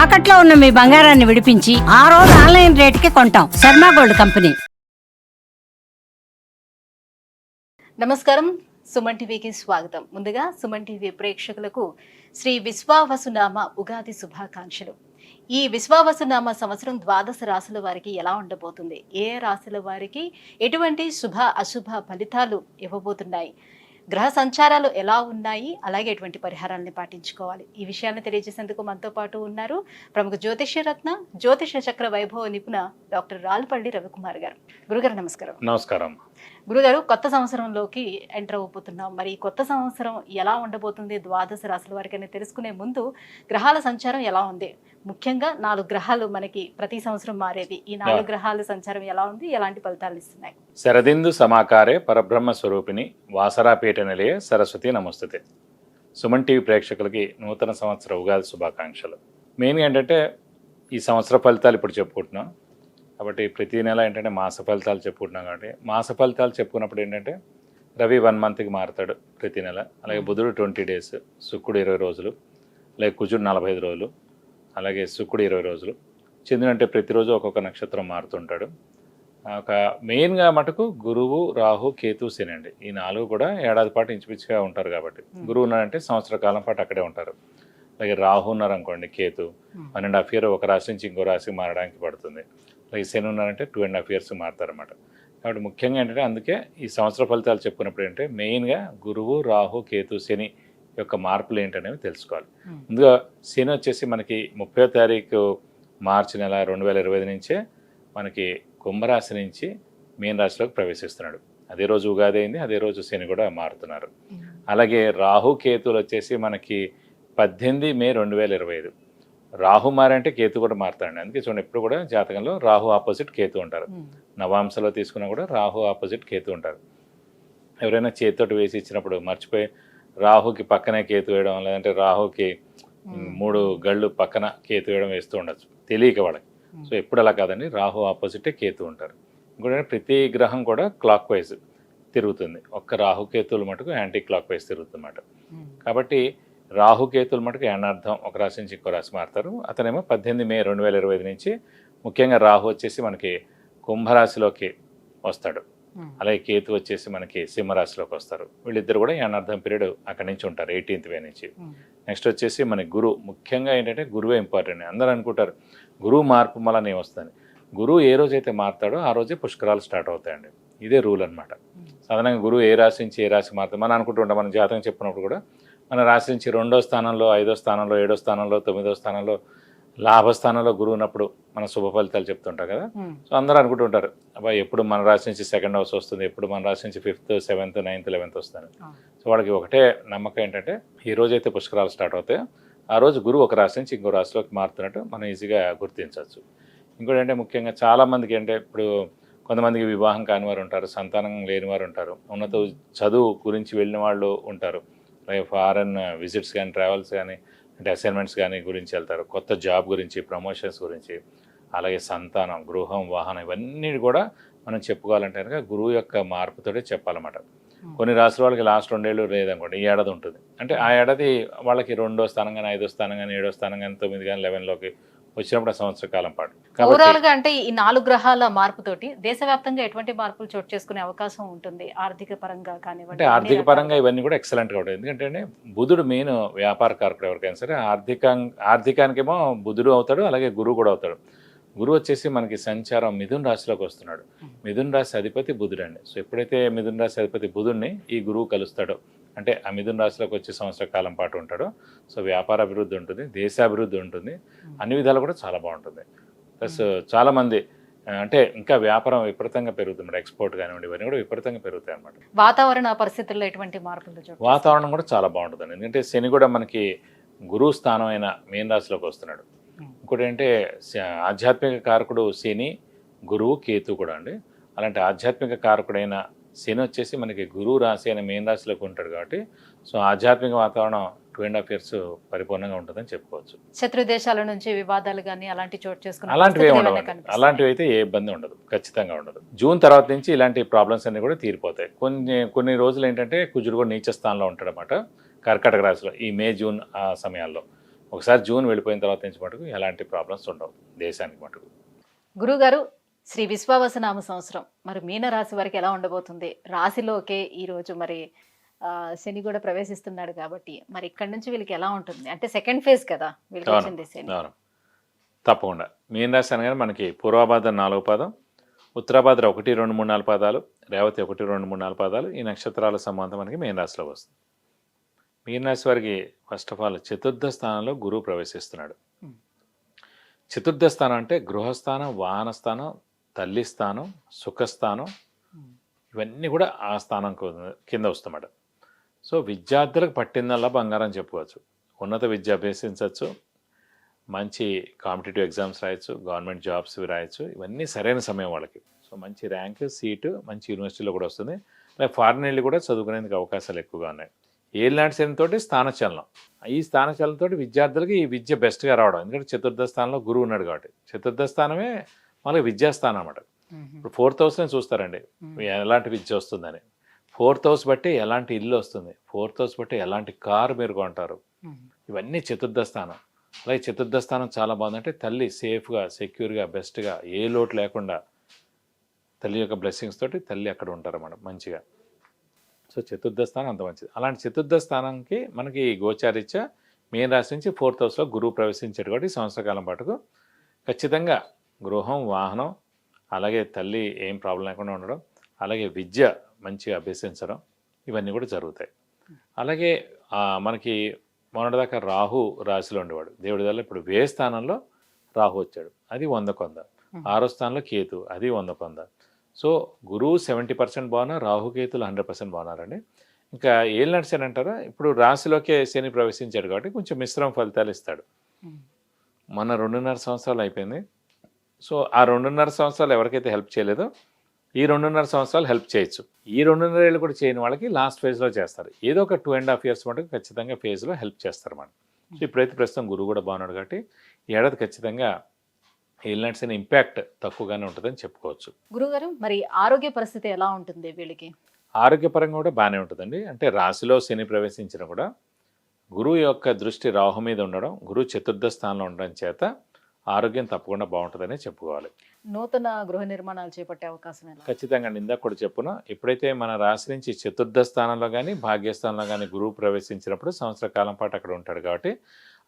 తాకట్లో ఉన్న మీ బంగారాన్ని విడిపించి ఆ రోజు ఆన్లైన్ రేటుకి కొంటాం. Sharma gold company. నమస్కారం, సుమన్ టీవీకి స్వాగతం. ముందుగా సుమన్ టీవీ ప్రేక్షకులకు శ్రీ విశ్వావసునామ ఉగాది శుభాకాంక్షలు. ఈ విశ్వావసునామ సంవత్సరం ద్వాదశ రాశుల వారికి ఎలా ఉండబోతుంది, ఏ రాశుల వారికి ఎటువంటి శుభ అశుభ ఫలితాలు ఇవ్వబోతున్నాయి, గ్రహ సంచారాలు ఎలా ఉన్నాయి, అలాగే ఎటువంటి పరిహారాలను పాటించుకోవాలి, ఈ విషయాన్ని తెలియజేసేందుకు మనతో పాటు ఉన్నారు ప్రముఖ జ్యోతిష్యరత్న జ్యోతిష చక్ర వైభవ నిపుణ డాక్టర్ రాల్పల్లి రవికుమార్ గారు. గురుగారు నమస్కారం. నమస్కారం. గురుగారు, కొత్త సంవత్సరంలోకి ఎంటర్ అవ్వబోతున్నాం. మరి ఈ కొత్త సంవత్సరం ఎలా ఉండబోతుంది ద్వాదశ రాశుల వారికి అని తెలుసుకునే ముందు గ్రహాల సంచారం ఎలా ఉంది, ముఖ్యంగా 4 గ్రహాలు మనకి ప్రతి సంవత్సరం మారేది, ఈ 4 గ్రహాల సంచారం ఎలా ఉంది, ఎలాంటి ఫలితాలు ఇస్తున్నాయి? శరదిందు సమాకారే పరబ్రహ్మ స్వరూపిణి వాసరాపీఠ నిలయ సరస్వతి నమస్తుతే. సుమన్ టీవీ ప్రేక్షకులకి నూతన సంవత్సర ఉగాది శుభాకాంక్షలు. మెయిన్గా ఏంటంటే ఈ సంవత్సర ఫలితాలు ఇప్పుడు చెప్పుకుంటున్నాం కాబట్టి ప్రతి నెల ఏంటంటే మాస ఫలితాలు చెప్పుకుంటున్నాం కాబట్టి మాస ఫలితాలు చెప్పుకున్నప్పుడు ఏంటంటే రవి 1 మంత్కి మారుతాడు ప్రతి నెల, అలాగే బుధుడు 20 డేస్, శుక్రుడు 20 రోజులు, అలాగే కుజుడు 45 రోజులు, అలాగే శుక్రుడు 20 రోజులు, చంద్రుడు అంటే ప్రతిరోజు ఒక్కొక్క నక్షత్రం మారుతుంటాడు. ఒక మెయిన్గా మటుకు గురువు, రాహు, కేతు, శని అండి. ఈ 4 కూడా ఏడాది పాటు ఇంచుమించుగా ఉంటారు కాబట్టి గురువు ఉన్నారంటే సంవత్సర కాలం పాటు అక్కడే ఉంటారు. అలాగే రాహు ఉన్నారనుకోండి, కేతు 1.5 ఇయర్ ఒక రాశి నుంచి ఇంకో రాశికి మారడానికి పడుతుంది. అలాగే శని ఉన్నారంటే 2.5 ఇయర్స్ మారుతారన్నమాట. కాబట్టి ముఖ్యంగా ఏంటంటే అందుకే ఈ సంవత్సర ఫలితాలు చెప్పుకున్నప్పుడు ఏంటంటే మెయిన్గా గురువు, రాహు, కేతు, శని యొక్క మార్పులు ఏంటనేవి తెలుసుకోవాలి. ముందుగా శని వచ్చేసి మనకి 30వ తారీఖు మార్చి నెల 2025 నుంచే మనకి కుంభరాశి నుంచి మీన రాశిలోకి ప్రవేశిస్తున్నాడు. అదే రోజు ఉగాది అయింది, అదే రోజు శని కూడా మారుతున్నారు. అలాగే రాహు, కేతులు వచ్చేసి మనకి 18 మే 2025. రాహు మారంటే కేతు కూడా మారుతాడండి. అందుకే చూడండి ఎప్పుడు కూడా జాతకంలో రాహు ఆపోజిట్ కేతు ఉంటారు. నవాంశలో తీసుకున్నా కూడా రాహు ఆపోజిట్ కేతు ఉంటారు. ఎవరైనా చేతితోటి వేసి ఇచ్చినప్పుడు మర్చిపోయి రాహుకి పక్కనే కేతు వేయడం, లేదంటే రాహుకి 3 గళ్ళు పక్కన కేతు వేయడం వేస్తూ ఉండొచ్చు తెలియక వాళ్ళకి. సో ఎప్పుడు అలా కాదండి, రాహు ఆపోజిటే కేతు ఉంటారు. ఇంకోటి ప్రతి గ్రహం కూడా క్లాక్ వైజ్ తిరుగుతుంది, ఒక్క రాహుకేతువులు మటుకు యాంటీ క్లాక్ వైజ్ తిరుగుతుందన్నమాట. కాబట్టి రాహుకేతులు మటుకు ఏనార్థం ఒక రాశి నుంచి ఇంకో రాశి మారుతారు. అతనేమో 18 మే 2025 నుంచి ముఖ్యంగా రాహు వచ్చేసి మనకి కుంభరాశిలోకి వస్తాడు, అలాగే కేతు వచ్చేసి మనకి సింహరాశిలోకి వస్తారు. వీళ్ళిద్దరు కూడా ఏనార్థం పీరియడ్ అక్కడి నుంచి ఉంటారు 18th మే నుంచి. నెక్స్ట్ వచ్చేసి మన గురువు, ముఖ్యంగా ఏంటంటే గురువే ఇంపార్టెంట్. అందరూ అనుకుంటారు గురువు మార్పు మళ్ళీ నేను వస్తాను. గురువు ఏ రోజైతే మారుతాడో ఆ రోజే పుష్కరాలు స్టార్ట్ అవుతాయండి. ఇదే రూల్ అనమాట. సాధారణంగా గురువు ఏ రాశి నుంచి ఏ రాశి మారుతాడు మనం అనుకుంటుంటాం. మన జాతకం చెప్పినప్పుడు కూడా మన రాశి నుంచి 2వ స్థానంలో, 5వ స్థానంలో, 7వ స్థానంలో, 9వ స్థానంలో, లాభస్థానంలో గురువు ఉన్నప్పుడు మన శుభ ఫలితాలు చెప్తుంటాం కదా. సో అందరూ అనుకుంటుంటారు అబ్బాయి ఎప్పుడు మన రాశి నుంచి 2nd హౌస్ వస్తుంది, ఎప్పుడు మన రాశి నుంచి 5th, 7th, 9th, 11th వస్తుంది. సో వాళ్ళకి ఒకటే నమ్మకం ఏంటంటే ఈ రోజైతే పుష్కరాలు స్టార్ట్ అవుతాయో ఆ రోజు గురువు ఒక రాశి నుంచి ఇంకో రాశిలోకి మారుతున్నట్టు మనం ఈజీగా గుర్తించవచ్చు. ఇంకోటి అంటే ముఖ్యంగా చాలామందికి అంటే ఇప్పుడు కొంతమందికి వివాహం కాని వారు ఉంటారు, సంతానం లేని వారు ఉంటారు, ఉన్నత చదువు గురించి వెళ్ళిన వాళ్ళు ఉంటారు, అలాగే ఫారెన్ విజిట్స్ కానీ, ట్రావెల్స్ కానీ, అంటే అసైన్మెంట్స్ కానీ గురించి వెళ్తారు, కొత్త జాబ్ గురించి, ప్రమోషన్స్ గురించి, అలాగే సంతానం, గృహం, వాహనం ఇవన్నీ కూడా మనం చెప్పుకోవాలంటే కనుక గురువు యొక్క మార్పుతోటే చెప్పాలన్నమాట. కొన్ని రాష్ట్రాల వాళ్ళకి లాస్ట్ 2 ఏళ్ళు లేదనుకోండి, ఈ ఏడాది ఉంటుంది. అంటే ఆ ఏడాది వాళ్ళకి 2వ స్థానం కానీ, 5వ స్థానం కానీ, 7వ స్థానం కానీ, 9 కానీ, 11లోకి వచ్చినప్పుడు ఆ సంవత్సర కాలం పాటు. ఓవరాల్ గా అంటే ఈ 4 గ్రహాల మార్పుతోటి దేశవ్యాప్తంగా ఎటువంటి మార్పులు చోటు చేసుకునే అవకాశం ఉంటుంది, ఆర్థిక పరంగా కానివ్వండి? అంటే ఆర్థిక పరంగా ఇవన్నీ కూడా ఎక్సలెంట్గా ఉంటుంది. ఎందుకంటే బుధుడు మెయిన్ వ్యాపార కారకుడు ఎవరికైనా సరే. ఆర్థికానికేమో బుధుడు అవుతాడు, అలాగే గురువు కూడా అవుతాడు. గురువు వచ్చేసి మనకి సంచారం మిథున రాశిలోకి వస్తున్నాడు. మిథున రాశి అధిపతి బుధుడు అండి. సో ఎప్పుడైతే మిథున రాశి అధిపతి బుధుడిని ఈ గురువు కలుస్తాడో, అంటే ఆ మిథున రాశిలోకి వచ్చి సంవత్సర కాలం పాటు ఉంటాడో, సో వ్యాపార అభివృద్ధి ఉంటుంది, దేశాభివృద్ధి ఉంటుంది, అన్ని విధాలు కూడా చాలా బాగుంటుంది. ప్లస్ చాలామంది అంటే ఇంకా వ్యాపారం విపరీతంగా పెరుగుతుంది, ఎక్స్పోర్ట్ కానివ్వండి ఇవన్నీ కూడా విపరీతంగా పెరుగుతాయి అన్నమాట. వాతావరణ పరిస్థితుల్లో ఎటువంటి మార్పులు? వాతావరణం కూడా చాలా బాగుంటుందండి. ఎందుకంటే శని కూడా మనకి గురువు స్థానం అయిన మీన రాశిలోకి వస్తున్నాడు. ఇంకోటి ఏంటంటే ఆధ్యాత్మిక కారకుడు శని, గురువు, కేతు కూడా అండి. అలాంటి ఆధ్యాత్మిక కారకుడైన శని వచ్చేసి మనకి గురువు రాశి అయిన మీన రాశిలోకి ఉంటాడు కాబట్టి సో ఆధ్యాత్మిక వాతావరణం 2.5 ఇయర్స్ పరిపూర్ణంగా ఉంటుందని చెప్పుకోవచ్చు. శత్రు దేశాల నుంచి వివాదాలు కానీ అలాంటి చోటు చేసుకుని అలాంటివి అయితే ఏ ఇబ్బంది ఉండదు, ఖచ్చితంగా ఉండదు. జూన్ తర్వాత నుంచి ఇలాంటి ప్రాబ్లమ్స్ అన్ని కూడా తీరిపోతాయి. కొన్ని రోజులు ఏంటంటే కుజుడు కూడా నీచ స్థానంలో ఉంటాడు అన్నమాట కర్కాటక రాశిలో ఈ మే, జూన్ ఆ సమయాల్లో. ఒకసారి జూన్ వెళ్ళిపోయిన తర్వాత నుంచి మటుకు ఎలాంటి ప్రాబ్లమ్స్ ఉండవు దేశానికి మటుకు. గురుగారు, శ్రీ విశ్వావసనామ సంవత్సరం మరి మీన రాశి వారికి ఎలా ఉండబోతుంది? రాశిలోకే ఈ రోజు మరి శని కూడా ప్రవేశిస్తున్నాడు కాబట్టి మరి ఇక్కడ నుంచి వీళ్ళకి ఎలా ఉంటుంది? అంటే సెకండ్ ఫేజ్ కదా వీళ్ళకి వచ్చింది శని. అవును, తప్పకుండా. మీన రాశి అనగానే మనకి పూర్వభాద్ర 4వ పాదం, ఉత్తరాభాద్ర 1, 2, 3, 4 పాదాలు, రేవతి 1, 2, 3, 4 పాదాలు, ఈ నక్షత్రాల సంబంధం మనకి మీన రాశిలో వస్తుంది. మీన రాశి వారికి ఫస్ట్ ఆఫ్ ఆల్ చతుర్థ స్థానంలో గురువు ప్రవేశిస్తున్నాడు. చతుర్థ స్థానం అంటే గృహస్థానం, వాహన స్థానం, తల్లి స్థానం, సుఖస్థానం, ఇవన్నీ కూడా ఆ స్థానం కింద వస్తామట. సో విద్యార్థులకు పట్టిందల్లా బంగారం చెప్పుకోవచ్చు. ఉన్నత విద్య అభ్యసించవచ్చు, మంచి కాంపిటేటివ్ ఎగ్జామ్స్ రాయొచ్చు, గవర్నమెంట్ జాబ్స్ రాయొచ్చు, ఇవన్నీ సరైన సమయం వాళ్ళకి. సో మంచి ర్యాంక్, సీటు మంచి యూనివర్సిటీలో కూడా వస్తుంది. అలాగే ఫారిన్ వెళ్ళి కూడా చదువుకునేందుకు అవకాశాలు ఎక్కువగా ఉన్నాయి. ఏలినాటి శనితోటి స్థానచలనం, ఈ స్థానచలనంతో విద్యార్థులకి ఈ విద్య బెస్ట్గా రావడం. ఎందుకంటే చతుర్థ స్థానంలో గురువు ఉన్నాడు కాబట్టి చతుర్థ స్థానమే మనకి విద్యాస్థానం అన్నమాట. ఇప్పుడు 4th హౌస్ని చూస్తారండి ఎలాంటి విద్య వస్తుందని. 4th హౌస్ బట్టి ఎలాంటి ఇల్లు వస్తుంది, 4th హౌస్ బట్టి ఎలాంటి కారు మీరు కొంటారు, ఇవన్నీ చతుర్థ స్థానం. అలాగే చతుర్థ స్థానం చాలా బాగుందంటే తల్లి సేఫ్గా, సెక్యూర్గా, బెస్ట్గా, ఏ లోటు లేకుండా తల్లి యొక్క బ్లెస్సింగ్స్ తోటి తల్లి అక్కడ ఉంటారు అన్నమాట మంచిగా. సో చతుర్థ స్థానం అంత మంచిది. అలాంటి చతుర్థ స్థానానికి మనకి గోచారీత్యా మీన రాశి నుంచి 4th హౌస్లో గురువు ప్రవేశించాడు కాబట్టి సంవత్సర కాలం పాటుకు ఖచ్చితంగా గృహం, వాహనం, అలాగే తల్లి ఏం ప్రాబ్లం లేకుండా ఉండడం, అలాగే విద్య మంచిగా అభ్యసించడం, ఇవన్నీ కూడా జరుగుతాయి. అలాగే మనకి మొన్నటిదాకా రాహు రాశిలో ఉండేవాడు దేవుడి వల్ల. ఇప్పుడు వ్యయ స్థానంలో రాహు వచ్చాడు, అది 100 6వ స్థానంలో కేతు, అది 100. సో గురువు 70% బాగున్నారు, రాహుకేతులు 100% బాగున్నారండి. ఇంకా ఏళ్ళు నడిచాడు అంటారా, ఇప్పుడు రాశిలోకే శని ప్రవేశించాడు కాబట్టి కొంచెం మిశ్రమ ఫలితాలు ఇస్తాడు. మన 2.5 సంవత్సరాలు అయిపోయింది. సో ఆ 2.5 సంవత్సరాలు ఎవరికైతే హెల్ప్ చేయలేదో ఈ 2.5 సంవత్సరాలు హెల్ప్ చేయొచ్చు. ఈ 2.5 ఏళ్ళు కూడా చేయని వాళ్ళకి లాస్ట్ ఫేజ్లో చేస్తారు. ఏదో ఒక 2.5 ఇయర్స్ మటుకు ఖచ్చితంగా ఫేజ్లో హెల్ప్ చేస్తారు మనం. సో ఇప్పుడైతే ప్రస్తుతం గురువు కూడా బాగున్నాడు కాబట్టి ఈ ఏడాది ఖచ్చితంగా ఏలినాటి శని ఇంపాక్ట్ తక్కువగానే ఉంటుందని చెప్పుకోవచ్చు. గురుగారు, మరి ఆరోగ్య పరిస్థితి ఎలా ఉంటుంది వీళ్ళకి? ఆరోగ్యపరంగా కూడా బాగానే ఉంటుందండి. అంటే రాశిలో శని ప్రవేశించిన కూడా గురువు యొక్క దృష్టి రాహు మీద ఉండడం, గురువు చతుర్థ స్థానంలో ఉండడం చేత ఆరోగ్యం తప్పకుండా బాగుంటుందనే చెప్పుకోవాలి. నూతన గృహ నిర్మాణాలు చేపట్టే అవకాశం ఎలా? ఖచ్చితంగా ఇందాక కూడా చెప్పున, ఎప్పుడైతే మన రాశి నుంచి చతుర్థ స్థానంలో కానీ భాగ్యస్థానంలో కానీ గురువు ప్రవేశించినప్పుడు సంవత్సర కాలం పాటు అక్కడ ఉంటాడు కాబట్టి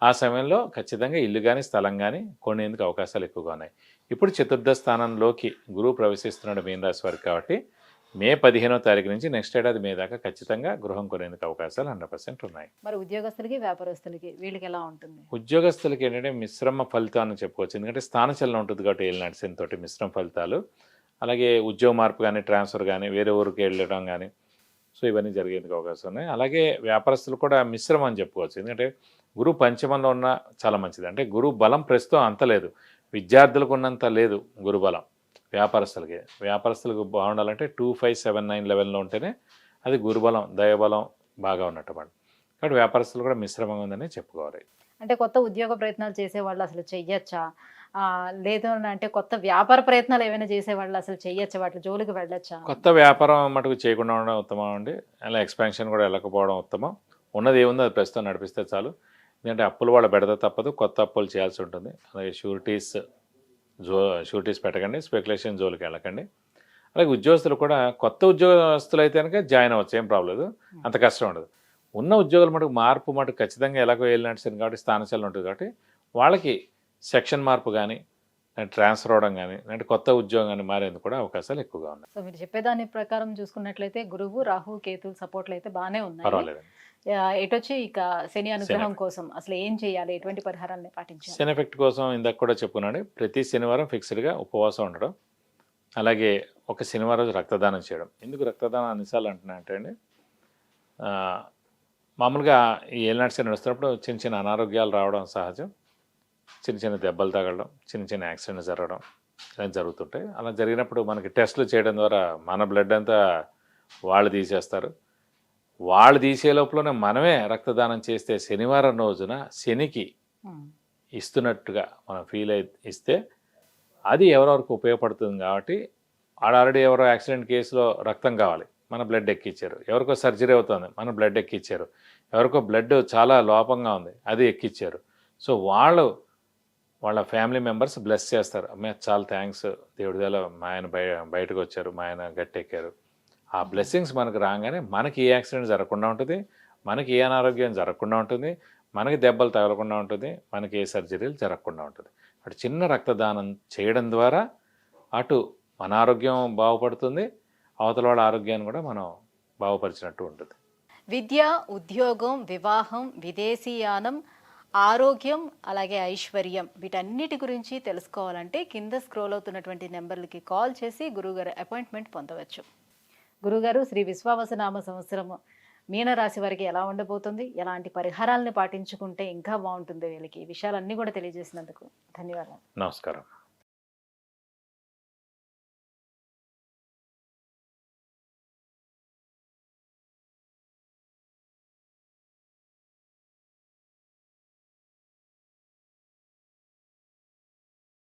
ఆ సమయంలో ఖచ్చితంగా ఇల్లు కానీ స్థలం కానీ కొనేందుకు అవకాశాలు ఎక్కువగా ఉన్నాయి. ఇప్పుడు చతుర్థ స్థానంలోకి గురువు ప్రవేశిస్తున్నాడు మీన రాశి వారికి కాబట్టి మే 15వ తారీఖు నుంచి నెక్స్ట్ ఏడాది మే దాకా ఖచ్చితంగా గృహం కొనేందుకు అవకాశాలు 100% ఉన్నాయి. మరి ఉద్యోగస్తులకి, వ్యాపారస్తులకి వీళ్ళకి ఎలా ఉంటుంది? ఉద్యోగస్తులకి ఏంటంటే మిశ్రమ ఫలితాన్ని చెప్పుకోవచ్చు. ఎందుకంటే స్థానచలనం ఉంటుంది కాబట్టి ఏలినాటి శని తోటి మిశ్రమ ఫలితాలు. అలాగే ఉద్యోగ మార్పు కానీ, ట్రాన్స్ఫర్ కానీ, వేరే ఊరికి వెళ్ళడం కానీ, సో ఇవన్నీ జరిగేందుకు అవకాశం ఉన్నాయి. అలాగే వ్యాపారస్తులు కూడా మిశ్రమం అని చెప్పుకోవచ్చు. ఎందుకంటే గురువు పంచమంలో ఉన్న చాలా మంచిది. అంటే గురువు బలం ప్రస్తుతం అంత లేదు, విద్యార్థులకు ఉన్నంత లేదు గురుబలం. వ్యాపారస్తులకు బాగుండాలంటే 2, 5, 7, 9 లెవెల్లో ఉంటేనే అది గురుబలం, దైవబలం బాగా ఉన్నట్టు మాట. కాబట్టి వ్యాపారస్తులు కూడా మిశ్రమంగా ఉందని చెప్పుకోవాలి. అంటే కొత్త ఉద్యోగ ప్రయత్నాలు చేసేవాళ్ళు అసలు చెయ్యొచ్చా? లేదు అంటే కొత్త వ్యాపార ప్రయత్నాలు ఏమైనా చేసేవాళ్ళు అసలు చెయ్యొచ్చా? వాటి జోలికి వెళ్ళొచ్చా? కొత్త వ్యాపారం మటుకు చేయకుండా ఉండడం ఉత్తమం అండి. అలా ఎక్స్పాన్షన్ కూడా వెళ్ళకపోవడం ఉత్తమం. ఉన్నది ఏముందో అది ప్రస్తుతం నడిపిస్తే చాలు. ఎందుకంటే అప్పులు వాళ్ళ బెడద తప్పదు, కొత్త అప్పులు చేయాల్సి ఉంటుంది. అలాగే షూరిటీస్ పెట్టకండి, స్పెక్యులేషన్ జోలికి వెళ్ళకండి. అలాగే ఉద్యోగస్తులు కూడా కొత్త ఉద్యోగస్తులు అయితే కనుక జాయిన్ అవ్వచ్చు, ఏం ప్రాబ్లం లేదు, అంత కష్టం ఉండదు. ఉన్న ఉద్యోగులు మటుకు మార్పు మటుకు ఖచ్చితంగా ఎలాగో వెళ్ళినట్టు శని కాబట్టి స్థానచలనం ఉంటుంది కాబట్టి వాళ్ళకి సెక్షన్ మార్పు కానీ, ట్రాన్స్ఫర్ అవడం కానీ, అంటే కొత్త ఉద్యోగం కానీ మారేందుకు కూడా అవకాశాలు ఎక్కువగా ఉన్నాయి. సో మీరు చెప్పేదాని ప్రకారం చూసుకున్నట్లయితే గురువు, రాహు, కేతు సపోర్ట్లు అయితే బాగానే ఉన్నాయి. పర్వాలేదు. ఎటొచ్చి ఇక శని అనుగ్రహం కోసం అసలు ఏం చేయాలి, ఎటువంటి పరిహారాన్ని పాటించాలి? శని ఎఫెక్ట్ కోసం ఇందాక కూడా చెప్పుకున్నాడు, ప్రతి శనివారం ఫిక్స్డ్గా ఉపవాసం ఉండడం, అలాగే ఒక శనివారం రోజు రక్తదానం చేయడం. ఎందుకు రక్తదానం అన్నిసార్లు అంటున్నా అంటే అండి, మామూలుగా ఈ ఏలినాటి శని నడుస్తున్నప్పుడు చిన్న చిన్న అనారోగ్యాలు రావడం సహజం. చిన్న చిన్న దెబ్బలు తగలడం, చిన్న చిన్న యాక్సిడెంట్స్ జరగడం ఇలా జరుగుతుంటాయి. అలా జరిగినప్పుడు మనకి టెస్టులు చేయడం ద్వారా మన బ్లడ్ అంతా వాళ్ళు తీసేస్తారు. వాళ్ళు తీసే లోపలనే మనమే రక్తదానం చేస్తే శనివారం రోజున శనికి ఇస్తున్నట్టుగా మనం ఫీల్ ఇస్తే అది ఎవరెవరికి ఉపయోగపడుతుంది. కాబట్టి ఆల్రెడీ ఎవరో యాక్సిడెంట్ కేసులో రక్తం కావాలి, మన బ్లడ్ ఎక్కిచ్చారు. ఎవరికో సర్జరీ అవుతుంది, మన బ్లడ్ ఎక్కిచ్చారు. ఎవరికో బ్లడ్ చాలా లోపంగా ఉంది, అది ఎక్కిచ్చారు. సో వాళ్ళ ఫ్యామిలీ మెంబర్స్ బ్లెస్ చేస్తారు. అమ్మాయి చాలా థ్యాంక్స్, దేవుడి దయలో మా ఆయన బయటకు వచ్చారు, మా ఆయన గట్టెక్కారు. ఆ బ్లెస్సింగ్స్ మనకు రాగానే మనకి ఏ యాక్సిడెంట్ జరగకుండా ఉంటుంది, మనకి ఏ అనారోగ్యం జరగకుండా ఉంటుంది, మనకి దెబ్బలు తగలకుండా ఉంటుంది, మనకి ఏ సర్జరీలు జరగకుండా ఉంటుంది. అటు చిన్న రక్తదానం చేయడం ద్వారా అటు మన ఆరోగ్యం బాగుపడుతుంది, అవతల వాళ్ళ ఆరోగ్యాన్ని కూడా మనం బాగుపరిచినట్టు ఉంటుంది. విద్య, ఉద్యోగం, వివాహం, విదేశీయానం, ఆరోగ్యం, అలాగే ఐశ్వర్యం, వీటన్నిటి గురించి తెలుసుకోవాలంటే కింద స్క్రోల్ అవుతున్నటువంటి నెంబర్లకి కాల్ చేసి గురువుగారు అపాయింట్మెంట్ పొందవచ్చు. గురుగారు, శ్రీ విశ్వావసునామ సంవత్సరం మీనరాశి వారికి ఎలా ఉండబోతుంది, ఎలాంటి పరిహారాలను పాటించుకుంటే ఇంకా బాగుంటుంది వీళ్ళకి, ఈ విషయాలన్నీ కూడా తెలియజేసినందుకు ధన్యవాదాలు. నమస్కారం.